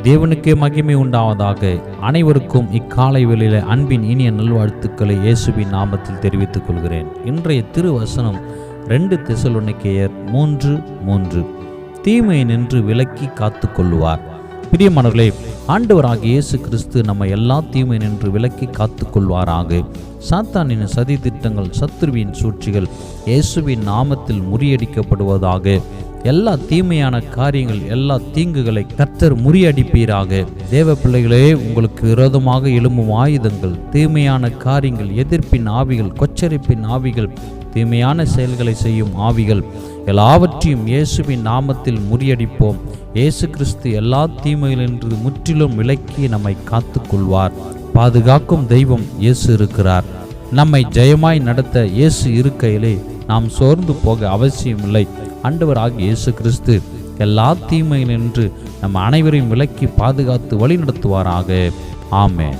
தேவனுக்கே மகிமை உண்டாவதாக. அனைவருக்கும் இக்காலை வேளையில அன்பின் இனிய நல்வாழ்த்துக்களை இயேசுவின் நாமத்தில் தெரிவித்துக் கொள்கிறேன். இன்றைய திருவசனம் 2 தெசலோனிக்கேயர் 3:3. தீமையை நின்று விலக்கி காத்து கொள்ளுவார். பிரியமானவர்களே, ஆண்டவராகிய இயேசு கிறிஸ்து நம்ம எல்லா தீமை நின்று விலக்கி காத்து கொள்வாராக. சாத்தானின் சதி திட்டங்கள், சத்துருவின் சூழ்ச்சிகள் இயேசுவின் நாமத்தில் முறியடிக்கப்படுவதாக. எல்லா தீமையான காரியங்கள், எல்லா தீங்குகளை கர்த்தர் முறியடிப்பீராக. தேவ பிள்ளைகளே, உங்களுக்கு விரோதமாக எழும்பும் ஆயுதங்கள், தீமையான காரியங்கள், எதிர்ப்பின் ஆவிகள், கொச்சரிப்பின் ஆவிகள், தீமையான செயல்களை செய்யும் ஆவிகள் எல்லாவற்றையும் இயேசுவின் நாமத்தில் முறியடிப்போம். இயேசு கிறிஸ்து எல்லா தீமைகளிலிருந்து முற்றிலும் விலக்கி நம்மை காத்து கொள்வார். பாதுகாக்கும் தெய்வம் இயேசு இருக்கிறார். நம்மை ஜெயமாய் நடத்த இயேசு இருக்கையிலே நாம் சோர்ந்து போக அவசியமில்லை. ஆண்டவராகிய இயேசு கிறிஸ்து எல்லா தீமையினின்று நம் அனைவரையும் விலக்கி பாதுகாத்து வழி நடத்துவாராக. ஆமென்.